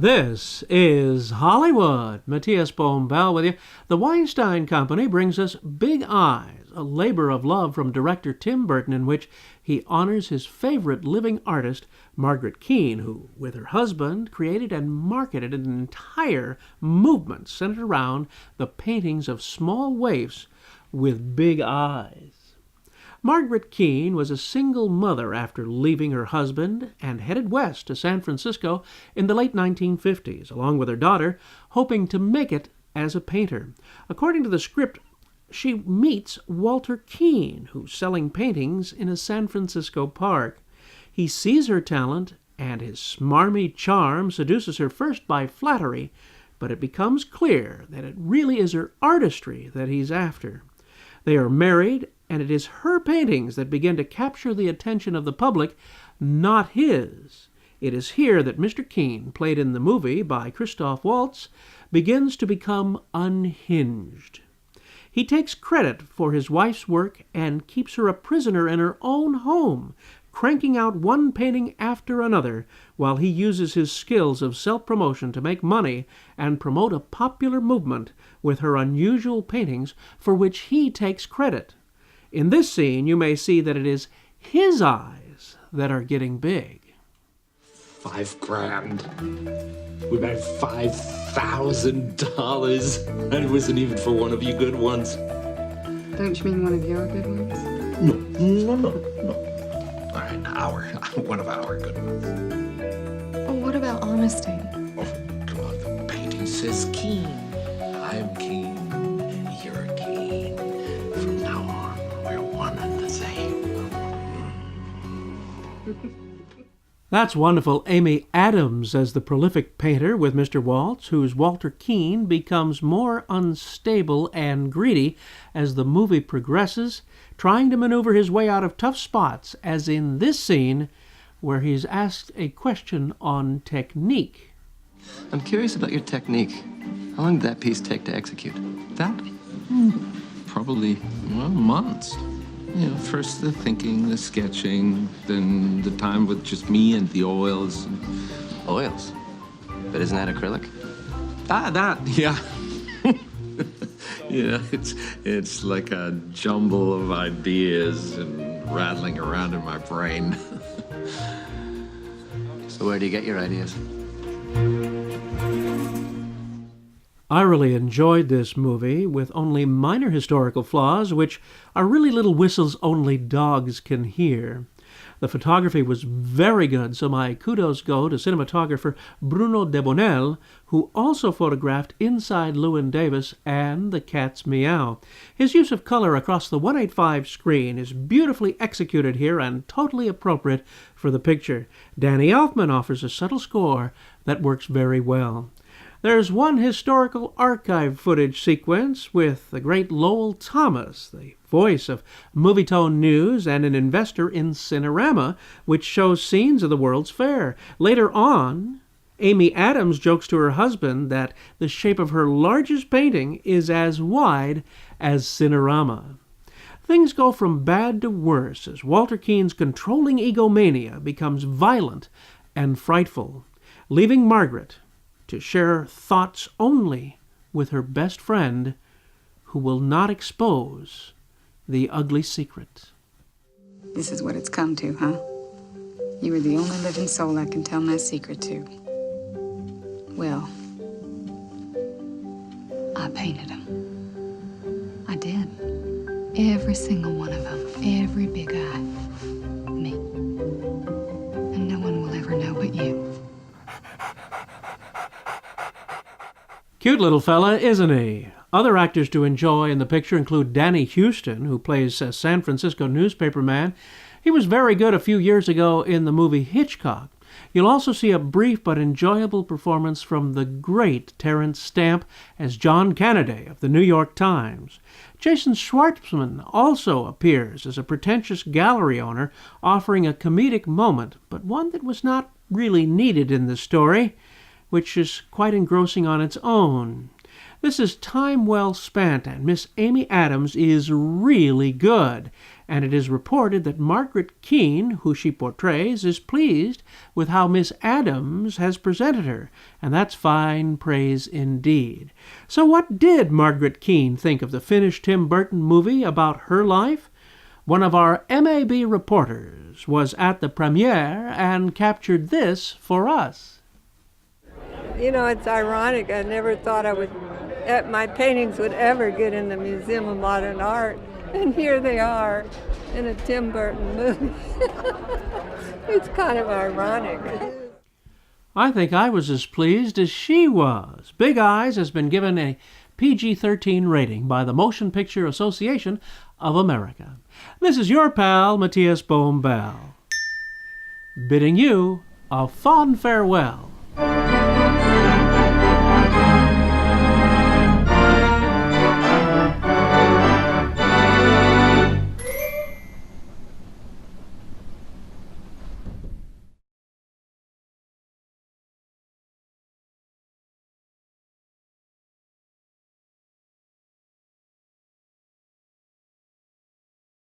This is Hollywood. Matías Bombal with you. The Weinstein Company brings us Big Eyes, a labor of love from director Tim Burton in which he honors his favorite living artist, Margaret Keane, who, with her husband, created and marketed an entire movement centered around the paintings of small waifs with big eyes. Margaret Keane was a single mother after leaving her husband and headed west to San Francisco in the late 1950s, along with her daughter, hoping to make it as a painter. According to the script, she meets Walter Keane, who's selling paintings in a San Francisco park. He sees her talent, and his smarmy charm seduces her first by flattery, but it becomes clear that it really is her artistry that he's after. They are married, and it is her paintings that begin to capture the attention of the public, not his. It is here that Mr. Keane, played in the movie by Christoph Waltz, begins to become unhinged. He takes credit for his wife's work and keeps her a prisoner in her own home, cranking out one painting after another while he uses his skills of self-promotion to make money and promote a popular movement with her unusual paintings for which he takes credit. In this scene, you may see that it is his eyes that are getting big. $5,000. We made $5,000, and it wasn't even for one of you good ones. Don't you mean one of your good ones? No. All right, one of our good ones. Oh, what about honesty? Oh, come on, the painting says Keane. I'm Keane, and you're Keane. From now on, we're one and the same. That's wonderful. Amy Adams as the prolific painter with Mr. Waltz, whose Walter Keane becomes more unstable and greedy as the movie progresses, trying to maneuver his way out of tough spots, as in this scene where he's asked a question on technique. I'm curious about your technique. How long did that piece take to execute? That? Probably, months. You know, first the thinking, the sketching, then the time with just me and the oils. Oils? But isn't that acrylic? Yeah. Yeah, it's like a jumble of ideas and rattling around in my brain. So where do you get your ideas? I really enjoyed this movie with only minor historical flaws, which are really little whistles only dogs can hear. The photography was very good, so my kudos go to cinematographer Bruno Debonel, who also photographed Inside Llewyn Davis and The Cat's Meow. His use of color across the 185 screen is beautifully executed here and totally appropriate for the picture. Danny Elfman offers a subtle score that works very well. There's one historical archive footage sequence with the great Lowell Thomas, the voice of Movietone News and an investor in Cinerama, which shows scenes of the World's Fair. Later on, Amy Adams jokes to her husband that the shape of her largest painting is as wide as Cinerama. Things go from bad to worse as Walter Keane's controlling egomania becomes violent and frightful, leaving Margaret to share thoughts only with her best friend, who will not expose the ugly secret. This is what it's come to, huh? You are the only living soul I can tell my secret to. Well, I painted them. I did. Every single one of them. Every big eye. Me. And no one will ever know but you. Cute little fella, isn't he? Other actors to enjoy in the picture include Danny Houston, who plays a San Francisco newspaperman. He was very good a few years ago in the movie Hitchcock. You'll also see a brief but enjoyable performance from the great Terence Stamp as John Cannaday of the New York Times. Jason Schwartzman also appears as a pretentious gallery owner, offering a comedic moment, but one that was not really needed in the story, which is quite engrossing on its own. This is time well spent, and Miss Amy Adams is really good. And it is reported that Margaret Keane, who she portrays, is pleased with how Miss Adams has presented her, and that's fine praise indeed. So what did Margaret Keane think of the finished Tim Burton movie about her life? One of our MAB reporters was at the premiere and captured this for us. You know, it's ironic. I never thought my paintings would ever get in the Museum of Modern Art, and here they are in a Tim Burton movie. It's kind of ironic. I think I was as pleased as she was. Big Eyes has been given a PG-13 rating by the Motion Picture Association of America. This is your pal, Matías Bombal, bidding you a fond farewell.